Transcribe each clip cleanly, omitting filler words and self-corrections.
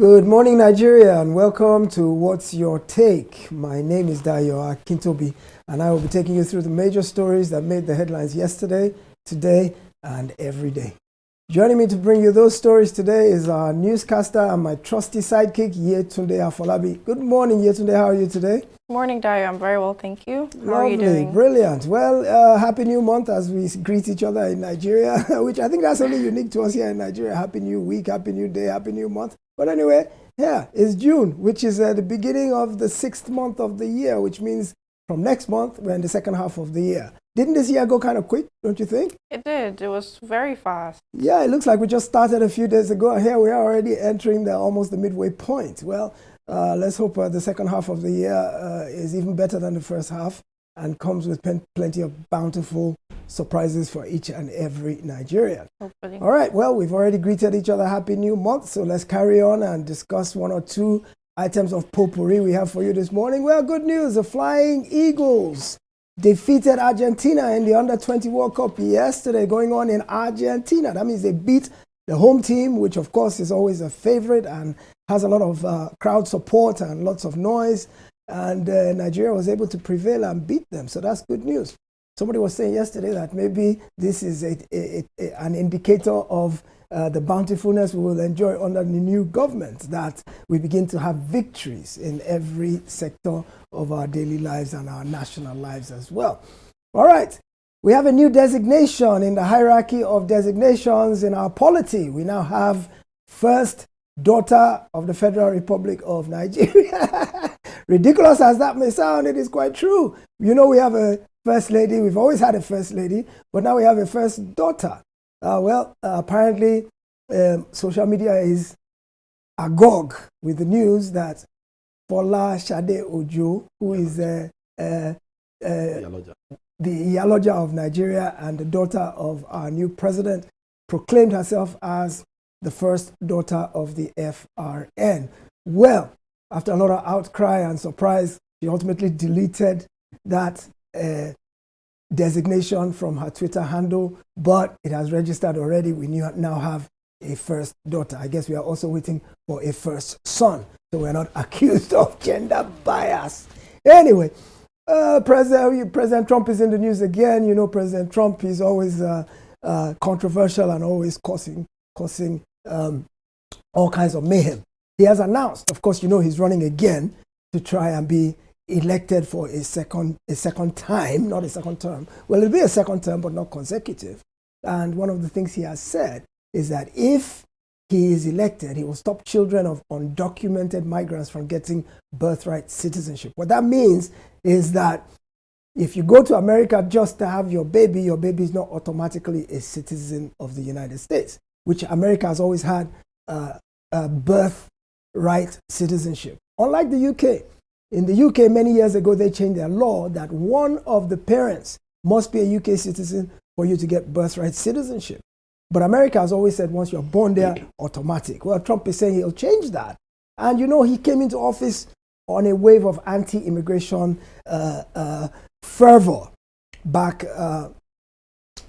Good morning, Nigeria, and welcome to What's Your Take? My name is Dayo Akintobi, and I will be taking you through the major stories that made the headlines yesterday, today, and every day. Joining me to bring you those stories today is our newscaster and my trusty sidekick, Yetunde Afolabi. Good morning, Yetunde. How are you today? Morning, Dayo. I'm very well, thank you. How Lovely, are you doing? Brilliant. Well, happy new month as we greet each other in Nigeria, which I think that's only unique to us here in Nigeria. Happy new week, happy new day, happy new month. But anyway, yeah, it's June, which is the beginning of the 6th month of the year, which means from next month, we're in the second half of the year. Didn't this year go kind of quick, don't you think? It did. It was very fast. Yeah, it looks like we just started a few days ago, and here we are already entering almost the midway point. Well, let's hope the second half of the year is even better than the first half and comes with plenty of bountiful surprises for each and every Nigerian. Hopefully. All right, well, we've already greeted each other Happy New Month, so let's carry on and discuss one or two items of potpourri we have for you this morning. Well, good news, the Flying Eagles defeated Argentina in the Under-20 World Cup yesterday, going on in Argentina. That means they beat the home team, which of course is always a favorite and has a lot of crowd support and lots of noise. And Nigeria was able to prevail and beat them, so that's good news. Somebody was saying yesterday that maybe this is an indicator of the bountifulness we will enjoy under the new government, that we begin to have victories in every sector of our daily lives and our national lives as well. All right, we have a new designation in the hierarchy of designations in our polity. We now have first daughter of the Federal Republic of Nigeria. Ridiculous as that may sound, it is quite true. You know, we have a first lady. We've always had a first lady, but now we have a first daughter. Apparently, social media is agog with the news that Fola Shade Ojo, who is the Iyaloja of Nigeria and the daughter of our new president, proclaimed herself as the first daughter of the FRN. Well, after a lot of outcry and surprise, she ultimately deleted that designation from her Twitter handle, but it has registered already. We now have a first daughter. I guess we are also waiting for a first son, so we're not accused of gender bias. Anyway, President Trump is in the news again. You know, President Trump is always controversial and always causing all kinds of mayhem. He has announced, of course, you know, he's running again to try and be elected for a second time, not a second term. Well, it'll be a second term, but not consecutive. And one of the things he has said is that if he is elected, he will stop children of undocumented migrants from getting birthright citizenship. What that means is that if you go to America just to have your baby is not automatically a citizen of the United States, which America has always had birthright citizenship. Unlike the UK. In the UK, many years ago, they changed their law that one of the parents must be a UK citizen for you to get birthright citizenship. But America has always said once you're born there, automatic. Well, Trump is saying he'll change that. And you know, he came into office on a wave of anti-immigration fervor back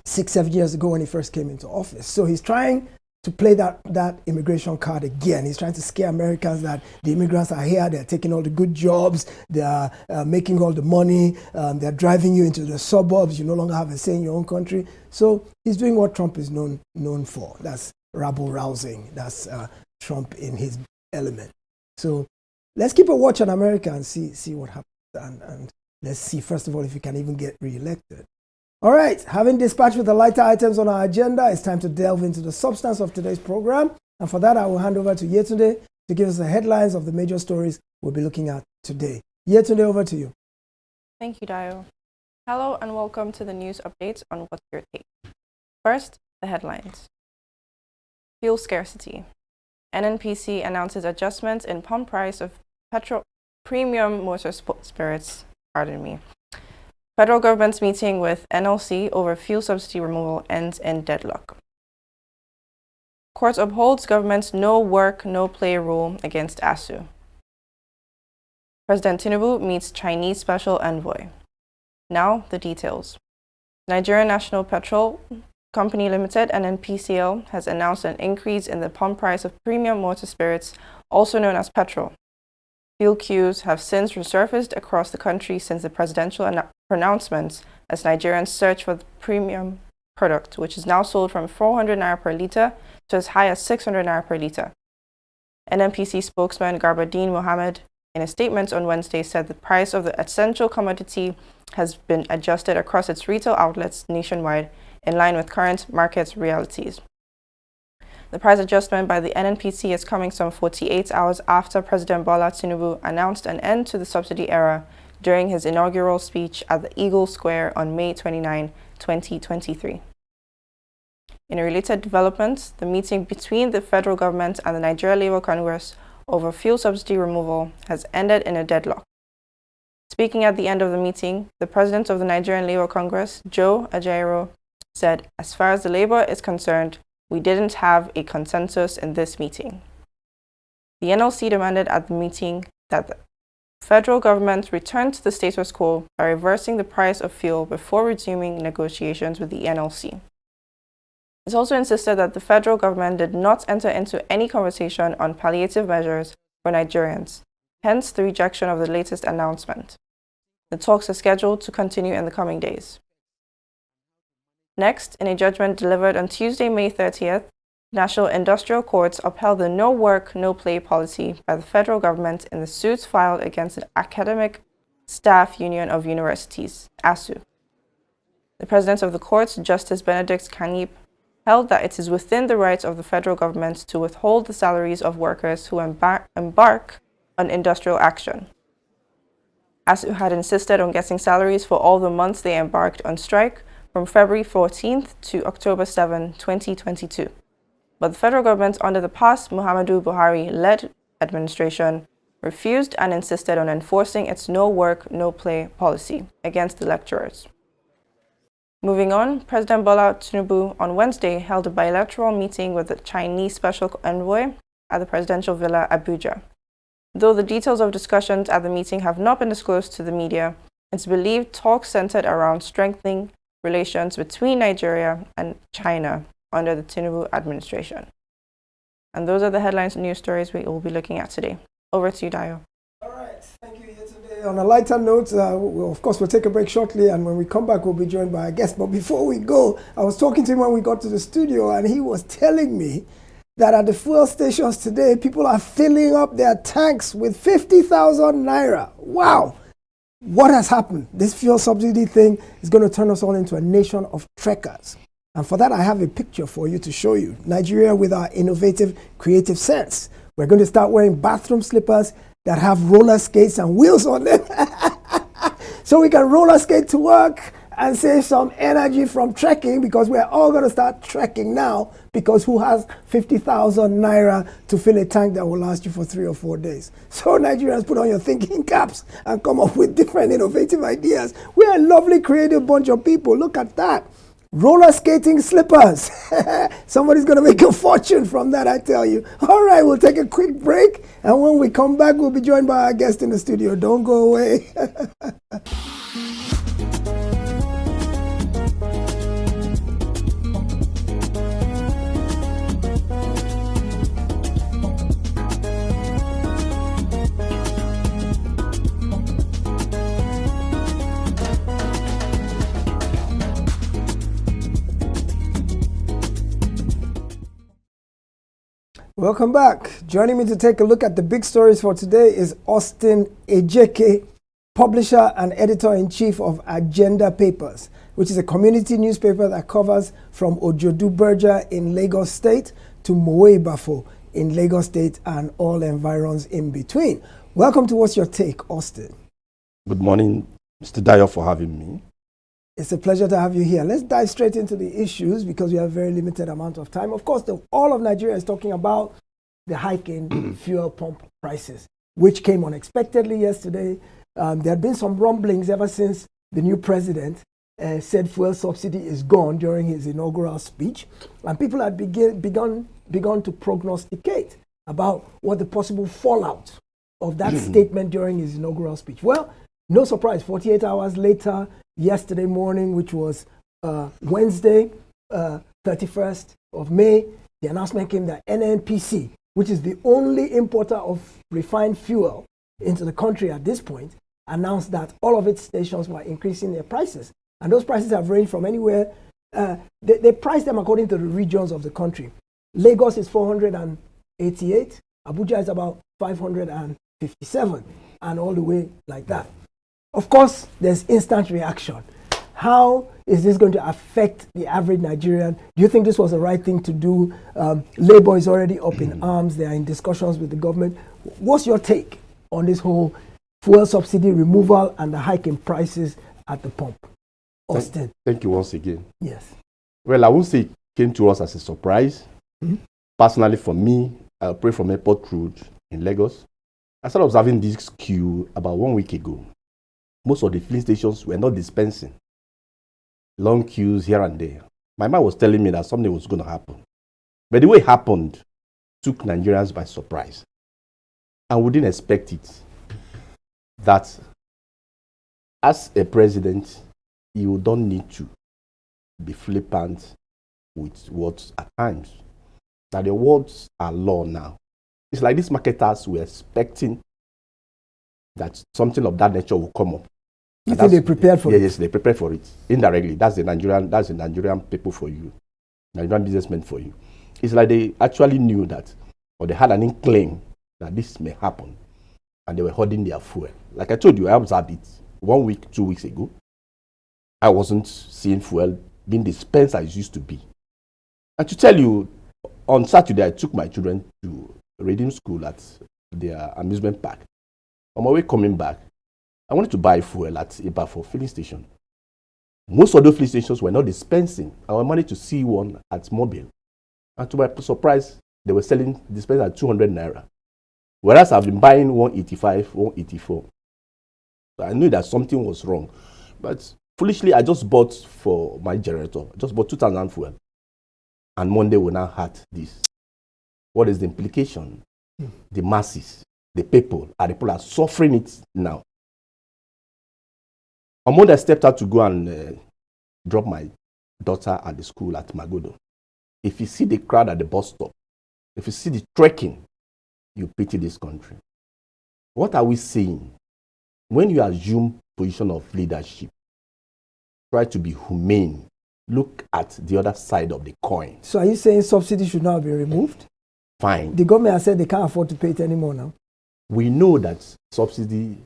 6-7 years ago when he first came into office. So he's trying to play that immigration card again. He's trying to scare Americans that the immigrants are here, they're taking all the good jobs, they're making all the money, they're driving you into the suburbs, you no longer have a say in your own country. So he's doing what Trump is known for. That's rabble-rousing. That's Trump in his element. So let's keep a watch on America and see what happens. And let's see, first of all, if he can even get reelected. All right, having dispatched with the lighter items on our agenda, it's time to delve into the substance of today's program. And for that, I will hand over to Yetunde to give us the headlines of the major stories we'll be looking at today. Yetunde, over to you. Thank you, Dayo. Hello and welcome to the news updates on What's Your Take. First, the headlines. Fuel scarcity. NNPC announces adjustments in pump price of petrol premium motor spirits. Federal government's meeting with NLC over fuel subsidy removal ends in deadlock. Court upholds government's no work, no play rule against ASU. President Tinubu meets Chinese special envoy. Now, the details. Nigerian National Petrol Company Limited, NNPCL, has announced an increase in the pump price of premium motor spirits, also known as petrol. Fuel queues have since resurfaced across the country since the presidential pronouncements as Nigerians search for the premium product, which is now sold from 400 naira per litre to as high as 600 naira per litre. NNPC spokesman Garbadeen Mohammed, in a statement on Wednesday, said the price of the essential commodity has been adjusted across its retail outlets nationwide in line with current market realities. The price adjustment by the NNPC is coming some 48 hours after President Bola Tinubu announced an end to the subsidy era during his inaugural speech at the Eagle Square on May 29, 2023. In a related development, the meeting between the federal government and the Nigeria Labour Congress over fuel subsidy removal has ended in a deadlock. Speaking at the end of the meeting, the president of the Nigerian Labour Congress, Joe Ajaero, said, "As far as the Labour is concerned, we didn't have a consensus in this meeting." The NLC demanded at the meeting that the federal government return to the status quo by reversing the price of fuel before resuming negotiations with the NLC. It also insisted that the federal government did not enter into any conversation on palliative measures for Nigerians, hence the rejection of the latest announcement. The talks are scheduled to continue in the coming days. Next, in a judgment delivered on Tuesday, May 30th, National Industrial Courts upheld the no work, no play policy by the federal government in the suits filed against the Academic Staff Union of Universities, ASU. The president of the courts, Justice Benedict Kanip, held that it is within the rights of the federal government to withhold the salaries of workers who embark on industrial action. ASU had insisted on getting salaries for all the months they embarked on strike from February 14th to October 7, 2022. But the federal government under the past Muhammadu Buhari-led administration refused and insisted on enforcing its no work, no play policy against the lecturers. Moving on, President Bola Tinubu on Wednesday held a bilateral meeting with the Chinese Special Envoy at the Presidential Villa, Abuja. Though the details of discussions at the meeting have not been disclosed to the media, it's believed talks centered around strengthening relations between Nigeria and China under the Tinubu administration. And those are the headlines and news stories we will be looking at today. Over to you, Dayo. All right, thank you. On a lighter note, of course, we'll take a break shortly, and when we come back, we'll be joined by a guest. But before we go, I was talking to him when we got to the studio, and he was telling me that at the fuel stations today, people are filling up their tanks with 50,000 naira. Wow! What has happened? This fuel subsidy thing is going to turn us all into a nation of trekkers. And for that, I have a picture for you to show you. Nigeria with our innovative, creative sense. We're going to start wearing bathroom slippers that have roller skates and wheels on them. So we can roller skate to work and save some energy from trekking, because we're all going to start trekking now, because who has 50,000 naira to fill a tank that will last you for 3 or 4 days? So Nigerians, put on your thinking caps and come up with different innovative ideas. We're a lovely, creative bunch of people. Look at that. Roller skating slippers. Somebody's going to make a fortune from that, I tell you. All right, we'll take a quick break. And when we come back, we'll be joined by our guest in the studio. Don't go away. Welcome back. Joining me to take a look at the big stories for today is Austin Ejeke, publisher and editor-in-chief of Agenda Papers, which is a community newspaper that covers from Ojodu Berja in Lagos State to Mowe-Bafo in Lagos State and all environs in between. Welcome to What's Your Take, Austin. Good morning, Mr. Dayo, for having me. It's a pleasure to have you here. Let's dive straight into the issues because we have a very limited amount of time. Of course, all of Nigeria is talking about the hike in fuel pump prices, which came unexpectedly yesterday. There have been some rumblings ever since the new president said fuel subsidy is gone during his inaugural speech. And people had begun to prognosticate about what the possible fallout of that statement during his inaugural speech. Well, no surprise, 48 hours later, yesterday morning, which was Wednesday, 31st of May, the announcement came that NNPC, which is the only importer of refined fuel into the country at this point, announced that all of its stations were increasing their prices. And those prices have ranged from anywhere, they price them according to the regions of the country. Lagos is 488, Abuja is about 557, and all the way like that. Of course, there's instant reaction. How is this going to affect the average Nigerian? Do you think this was the right thing to do? Labour is already up in arms. They are in discussions with the government. What's your take on this whole fuel subsidy removal and the hike in prices at the pump? Austin. Thank you once again. Yes. Well, I won't say it came to us as a surprise. Mm-hmm. Personally, for me, I operate from Airport Road in Lagos. I started observing this queue about 1 week ago. Most of the filling stations were not dispensing. Long queues here and there. My mind was telling me that something was going to happen. But the way it happened took Nigerians by surprise. And we didn't expect it. That as a president, you don't need to be flippant with words at times. That the words are law now. It's like these marketers were expecting that something of that nature will come up. You think they prepared for it? Yes, they prepared for it. Indirectly, that's the Nigerian people for you. Nigerian businessmen for you. It's like they actually knew that, or they had an inkling that this may happen, and they were holding their fuel. Like I told you, I observed it 1 week, 2 weeks ago. I wasn't seeing fuel being dispensed as it used to be. And to tell you, on Saturday, I took my children to reading school at their amusement park. On my way coming back, I wanted to buy fuel at evaporate filling station. Most of those filling stations were not dispensing. I managed to see one at Mobile. And to my surprise, they were selling dispensers at 200 naira. Whereas I've been buying 185, 184. So I knew that something was wrong. But foolishly, I just bought for my generator. I just bought 2,000 fuel. And Monday we now had this. What is the implication? The masses, the people are suffering it now. On Monday, I stepped out to go and drop my daughter at the school at Magodo. If you see the crowd at the bus stop, if you see the trekking, you pity this country. What are we saying? When you assume position of leadership, try to be humane. Look at the other side of the coin. So are you saying subsidy should not be removed? Fine. The government has said they can't afford to pay it anymore now. We know that subsidy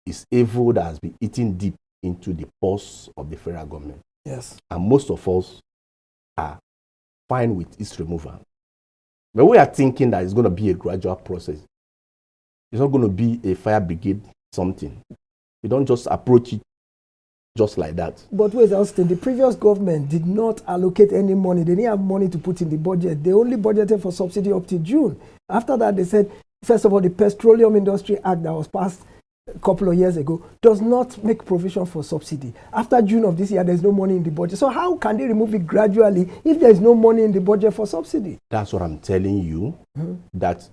is evil that has been eating deep into the purse of the federal government. Yes. And most of us are fine with its removal. But we are thinking that it's going to be a gradual process. It's not going to be a fire brigade something. You don't just approach it just like that. But wait, Austin, the previous government did not allocate any money. They didn't have money to put in the budget. They only budgeted for subsidy up to June. After that, they said, first of all, the Petroleum Industry Act that was passed a couple of years ago does not make provision for subsidy. After June of this year, there's no money in the budget. So how can they remove it gradually if there's no money in the budget for subsidy? That's what I'm telling you, that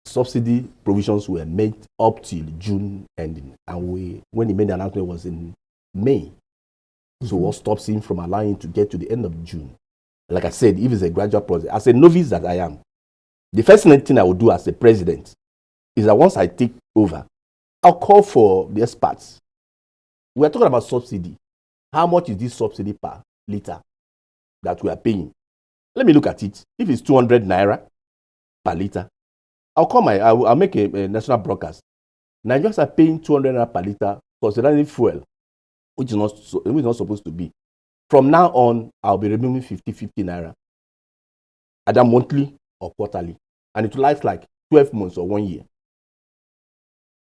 subsidy provisions were made up till June ending. And when he made the announcement was in May. So what stops him from allowing to get to the end of June? Like I said, if it's a gradual process, as a novice that I am, the first thing I will do as a president is that once I take over, I'll call for the experts. We're talking about subsidy. How much is this subsidy per liter that we are paying? Let me look at it. If it's 200 naira per liter, I'll make a national broadcast. Nigerians are paying 200 naira per liter for ordinary fuel, which is not supposed to be. From now on, I'll be removing 50 naira, either monthly or quarterly. And it will last like 12 months or 1 year.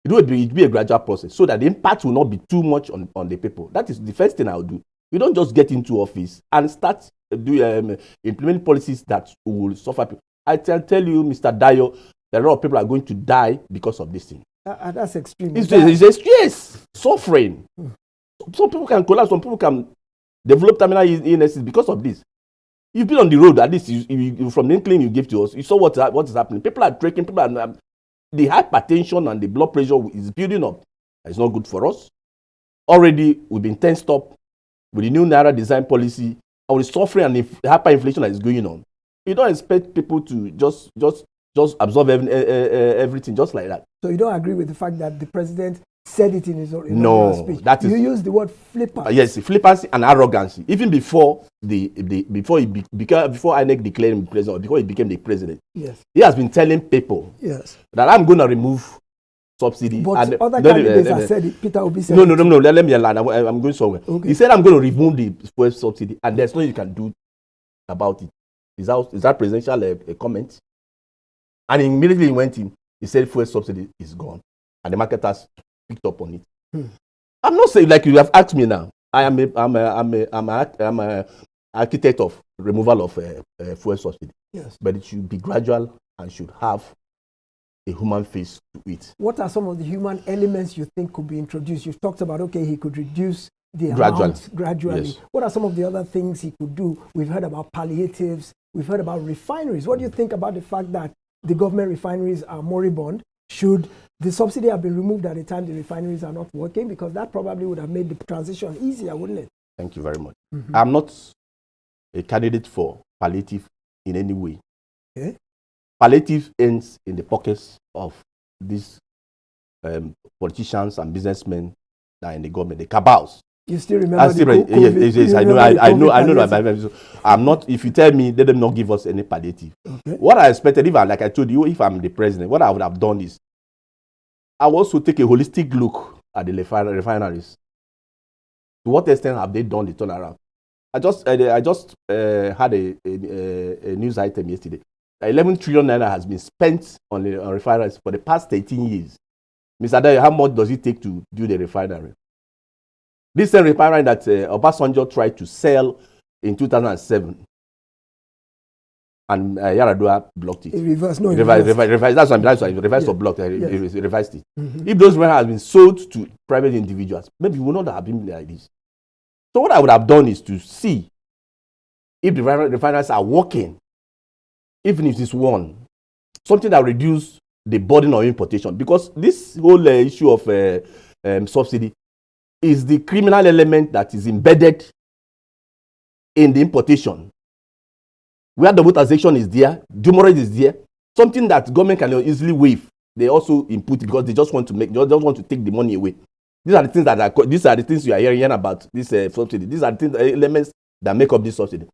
It will be a gradual process so that the impact will not be too much on the people. That is the first thing I'll do. You don't just get into office and start implementing policies that will suffer people. I tell you, Mr. Dayo, that a lot of people are going to die because of this thing. That's extreme. It's a stress, suffering. Some people can collapse, some people can develop terminal illnesses because of this. You've been on the road, at least you from the inkling you gave to us, you saw what is happening. People are trekking, the hypertension and the blood pressure is building up. It's not good for us. Already, we've been tensed up with the new Naira design policy. or the suffering and the hyperinflation that is going on, you don't expect people to just absorb everything just like that. So you don't agree with the fact that the president said it in his own no, speech? That is, you use the word flippancy. Yes, flippancy and arrogancy. Even before before INEC declared him president, or before he became the president, yes, he has been telling people, yes, that I'm going to remove subsidy. But and other candidates have said it. Peter Obi said no. Let me align. I'm going somewhere. Okay. He said I'm going to remove the fuel subsidy, and there's nothing you can do about it. Is that presidential a comment? And immediately he went in. He said fuel subsidy is gone, and the market has picked up on it. I'm not saying, like you have asked me now. I'm a architect of removal of fuel subsidy. Yes, but it should be gradual and should have a human face to it. What are some of the human elements you think could be introduced? You've talked about, okay, he could reduce the amount gradually. Yes. What are some of the other things he could do? We've heard about palliatives. We've heard about refineries. What do you think about the fact that the government refineries are moribund? Should the subsidy have been removed at the time the refineries are not working? Because that probably would have made the transition easier, wouldn't it? Thank you very much. I'm not a candidate for palliative in any way. Okay. Palliative ends in the pockets of these politicians and businessmen that are in the government, the cabals. You still remember yes, I know. I'm not, if you tell me, let them not give us any palliative. Okay. What I expected, like I told you, if I'm the president, what I would have done is, I would also take a holistic look at the refineries. To what extent have they done the turnaround? I just had a news item yesterday. 11 trillion naira has been spent on refineries for the past 13 years. Mr. Dayo, how much does it take to do the refinery? This same refinery that Obasanjo tried to sell in 2007, and Yaradua blocked it. Reversed. That's why reversed or blocked. Reversed it. If those refineries had been sold to private individuals, maybe we would not have been like this. So what I would have done is to see if the refineries are working, even if it's one, something that reduce the burden of importation. Because this whole issue of subsidy is the criminal element that is embedded in the importation. Where double taxation is there, demurrage is there, something that government can easily waive. They also input because they just want to take the money away. These are the things you are hearing about this subsidy. These are the elements that make up this subsidy.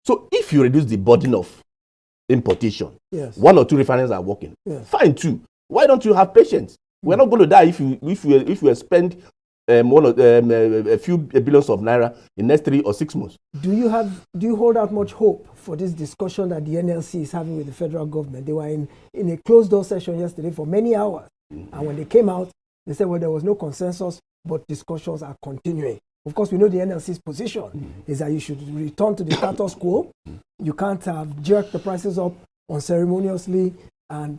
So if you reduce the burden of importation, yes, 1 or 2 refineries are working. Yes. Fine, 2. Why don't you have patience? We're not going to die if we spend a few billions of naira in the next 3 or 6 months. Do you hold out much hope for this discussion that the NLC is having with the federal government? They were in a closed door session yesterday for many hours, and when they came out, they said, well, there was no consensus, but discussions are continuing. Of course, we know the NLC's position is that you should return to the status quo. You can't jerk the prices up unceremoniously and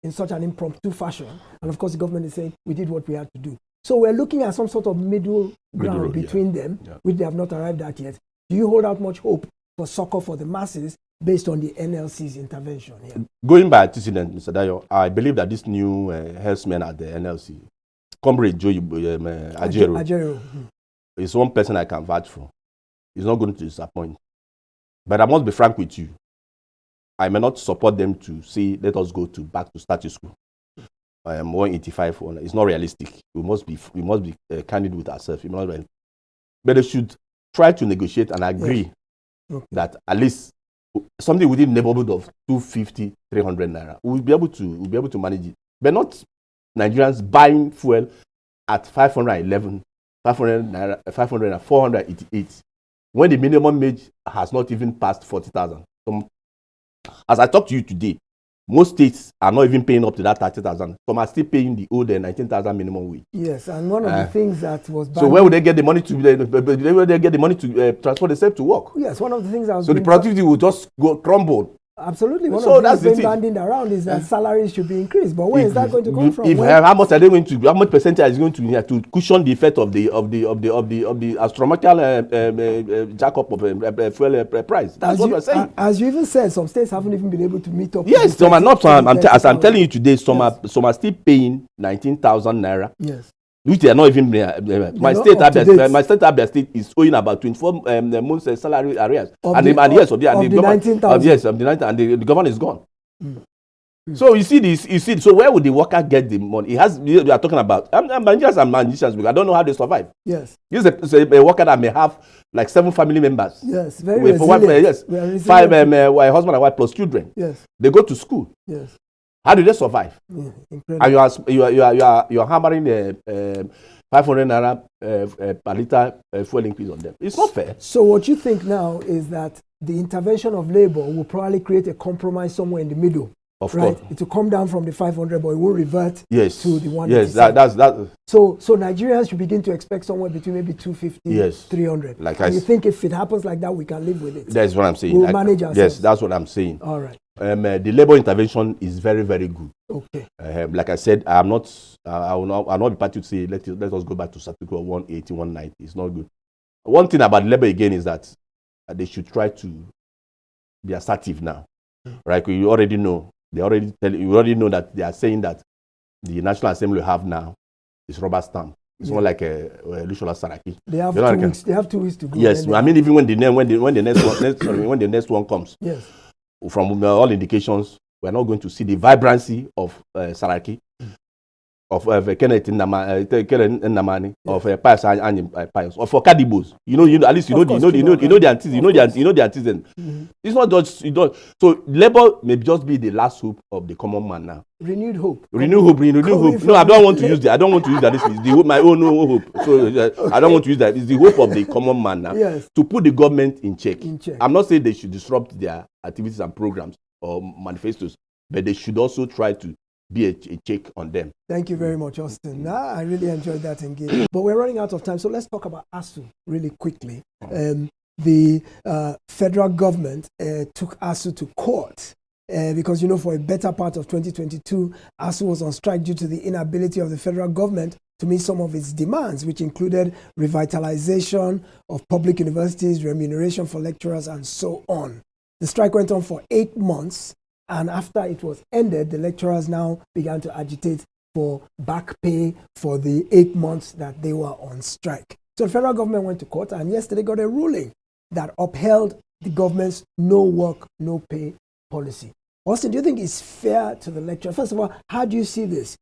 in such an impromptu fashion. And of course, the government is saying, we did what we had to do. So we're looking at some sort of middle ground between them, which they have not arrived at yet. Do you hold out much hope for succor for the masses based on the NLC's intervention here? Going by antecedent, Mr. Dayo, I believe that this new herdsman at the NLC, Comrade Joe Ajero, is one person I can vouch for. He's not going to disappoint. But I must be frank with you. I may not support them to say, let us go back to status quo. 185. It's not realistic. We must be candid with ourselves. But they should try to negotiate and agree that at least something within the neighborhood of 250, 300 naira. We'll be able to manage it. But not Nigerians buying fuel at 511, 500 naira, 500 and 488 when the minimum wage has not even passed 40,000. As I talk to you today, most states are not even paying up to that 30,000. Some are still paying the old 19,000 minimum wage. Yes, and one of the things that was so where would they get the money to transport themselves to work? Yes, one of the things that was so the productivity will just go crumble. Absolutely. One of the things banding around is that salaries should be increased. But where is that going to come from? How much are they going to? How much percentage is going to cushion the effect of the astronomical jack up of fuel price? That's what we're saying. As you even said, some states haven't even been able to meet up. Yes, some are not. As I'm telling you today, some are still paying 19,000 naira. Yes. which they are not even my state Abia State is owing about 24 months salary arrears, and the 19 and the government is gone. So you see this, so where would the worker get the money? We are talking about managers and magicians. I don't know how they survive. Yes, this is a worker that may have like 7 family members. Yes, very resilient. Yes, 5 husband and wife plus children. Yes, they go to school. Yes, how do they survive? Incredible. And you are hammering the 500 naira per liter fuel increase on them. It's not fair. So what you think now is that the intervention of labor will probably create a compromise somewhere in the middle. Of right, course. it will come down from the 500, but it will revert to the 187. Yes, that's. So Nigerians should begin to expect somewhere between maybe 250, 300. And you think if it happens like that, we can live with it? That's what I'm saying. We'll manage ourselves. Yes, that's what I'm saying. All right. The labor intervention is very, very good. Okay. Like I said, I will not be party to say let us go back to Article 180, 190. It's not good. One thing about labor again is that they should try to be assertive now. Right? You already know. You already know that they are saying that the National Assembly have now is rubber stamp. It's not like a Lushola Saraki. They have 2 weeks. They have 2 weeks to go. Yes, I mean even when the next one comes. Yes. From all indications, we are not going to see the vibrancy of Saraki, of Kenneth Nnamani, of Pius and Pius, or for Kadibos. At least you know the antecedent. It's not just So labor may just be the last hope of the common man now. Renewed hope. Renewed hope. No, I don't want to use that. I don't want to use that. This is my own hope. So I don't want to use that. It's the hope of the common man now. Yes. To put the government in check. I'm not saying they should disrupt their activities and programs or manifestos, but they should also try to be a check on them. Thank you very much, Austin. I really enjoyed that engagement. But we're running out of time, so let's talk about ASU really quickly. The federal government took ASU to court because, for a better part of 2022, ASU was on strike due to the inability of the federal government to meet some of its demands, which included revitalization of public universities, remuneration for lecturers, and so on. The strike went on for 8 months. And after it was ended, the lecturers now began to agitate for back pay for the 8 months that they were on strike. So the federal government went to court, and yesterday got a ruling that upheld the government's no work, no pay policy. Austin, do you think it's fair to the lecturers? First of all, how do you see this?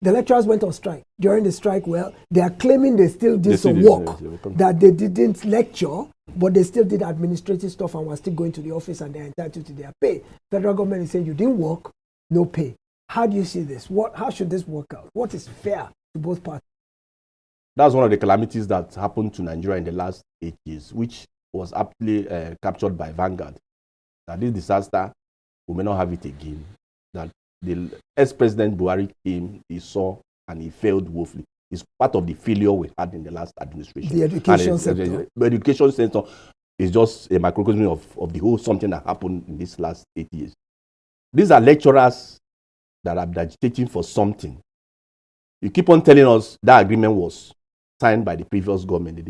The lecturers went on strike. During the strike, well, they are claiming they still did some work, that they didn't lecture, but they still did administrative stuff and were still going to the office and they're entitled to their pay. Federal government is saying you didn't work, no pay. How do you see this? How should this work out? What is fair to both parties? That's one of the calamities that happened to Nigeria in the last 8 years, which was aptly captured by Vanguard. That this disaster, we may not have it again. That the ex-president Buhari came, he saw, and he failed woefully. It's part of the failure we had in the last administration. The education sector. The education sector is just a microcosm of the whole something that happened in these last 8 years. These are lecturers that are agitating for something. You keep on telling us that agreement was signed by the previous government.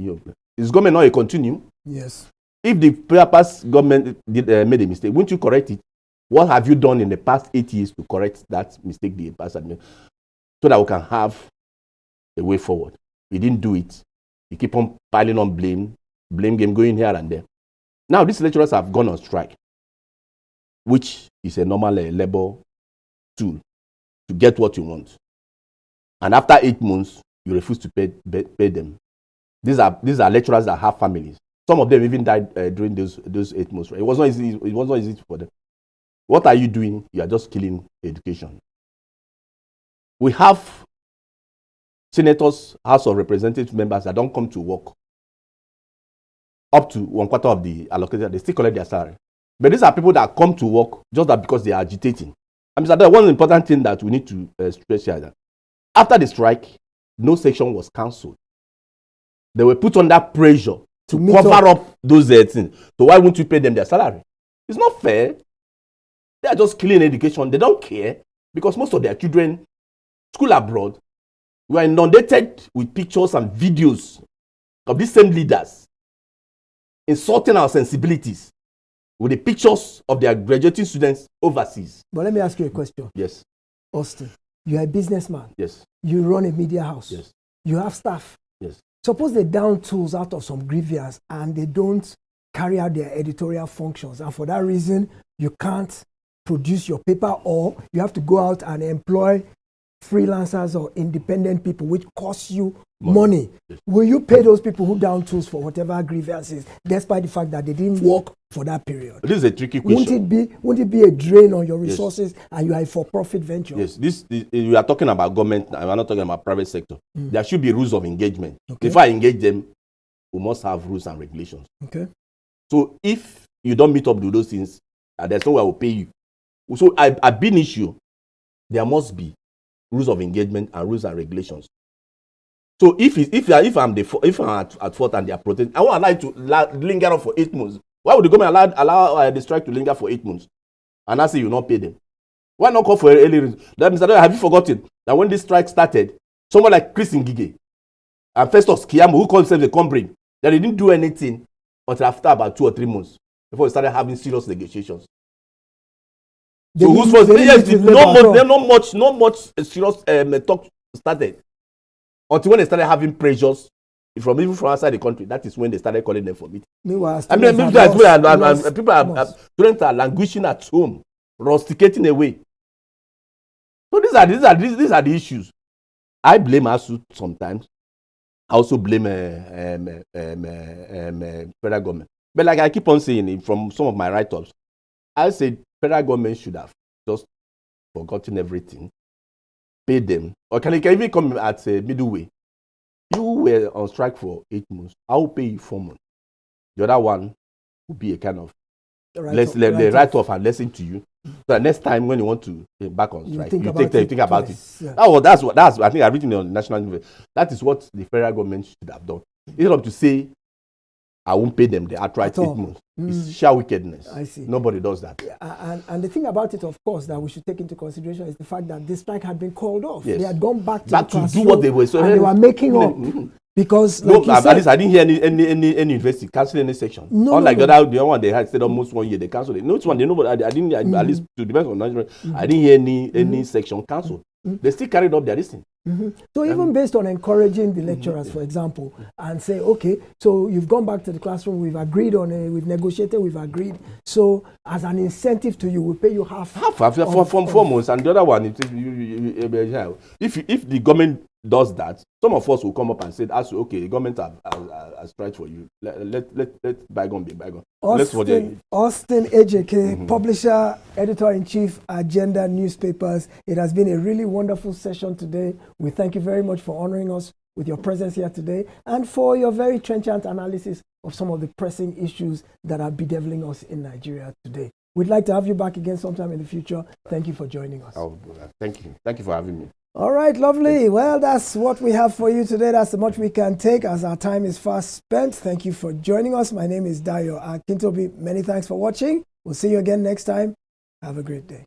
Is government not a continue? Yes. If the past government made a mistake, wouldn't you correct it? What have you done in the past 8 years to correct that mistake the past administration, so that we can have a way forward? You didn't do it. You keep on piling on blame game going here and there. Now these lecturers have gone on strike, which is a normal labor tool to get what you want. And after 8 months, you refuse to pay them. These are lecturers that have families. Some of them even died during those 8 months. Right? It was not easy for them. What are you doing? You are just killing education. We have senators, House of Representatives members that don't come to work up to 1/4 of the allocated. They still collect their salary. But these are people that come to work just that because they are agitating. One important thing that we need to stress here, that after the strike, no section was cancelled. They were put under pressure to cover up those things. So why won't you pay them their salary? It's not fair. They are just killing education. They don't care because most of their children, school abroad, were inundated with pictures and videos of these same leaders insulting our sensibilities with the pictures of their graduating students overseas. But let me ask you a question. Yes. Austin, You're a businessman. Yes. You run a media house. Yes. You have staff. Yes. Suppose they down tools out of some grievance and they don't carry out their editorial functions, and for that reason, you can't produce your paper, or you have to go out and employ freelancers or independent people, which costs you money. Yes. Will you pay those people who down tools for whatever grievances, despite the fact that they didn't work for that period? This is a tricky question. Wouldn't it be a drain on your resources, yes, and you are a for-profit venture? Yes, we are talking about government, and we are not talking about private sector. There should be rules of engagement. Okay. If I engage them, we must have rules and regulations. Okay. So if you don't meet up to those things, there's no way I will pay you. So I've been issue. There must be rules of engagement and rules and regulations. So if I'm at fault and they are protesting, I won't allow it to linger on for 8 months. Why would the government allow the strike to linger for 8 months? And I say you not pay them. Why not call for early release? Have you forgotten that when this strike started, someone like Chris Ngige and Festus Kiyamo, who called themselves a comrade, that they didn't do anything until after about 2 or 3 months before we started having serious negotiations. So who's first? Yes, not much serious talk started until when they started having pressures even from outside the country. That is when they started calling them for meeting. Meanwhile, students are languishing at home, rusticating away. So these are the issues. I blame ASU sometimes. I also blame federal government. But like I keep on saying from some of my write-ups, I said federal government should have just forgotten everything, pay them, or can even come at a middle way. You were on strike for 8 months. I will pay you 4 months. The other one will be a kind of write-off and lesson to you. So next time when you want to back on strike, you think about it. Yeah. That's I think I've written on national level. That is what the federal government should have done. Instead of to say, I won't pay them the outright 8 months. It's sheer wickedness. I see. Nobody does that. Yeah, and the thing about it, of course, that we should take into consideration is the fact that this strike had been called off. Yes. They had gone back to do what they were. So and they were making up. Because like at least I didn't hear any university cancel any section. Unlike the other one they had said almost 1 year they cancelled it. No, it's one they know, but I didn't. At least to the best of knowledge, I didn't hear any section cancelled. They still carried up their listing. So even based on encouraging the lecturers, for example, and say, okay, so you've gone back to the classroom, we've agreed on it, we've negotiated, we've agreed. So as an incentive to you, we'll pay you half from 4 months, and the other one, if the government does that, some of us will come up and say, okay, the government has tried for you. Let bygone be bygone. Austin AJK, publisher, editor-in-chief, Agenda Newspapers. It has been a really wonderful session today. We thank you very much for honoring us with your presence here today and for your very trenchant analysis of some of the pressing issues that are bedeviling us in Nigeria today. We'd like to have you back again sometime in the future. Thank you for joining us. Thank you. Thank you for having me. All right, lovely. Well, that's what we have for you today. That's the much we can take as our time is fast spent. Thank you for joining us. My name is Dayo Akintobi. Many thanks for watching. We'll see you again next time. Have a great day.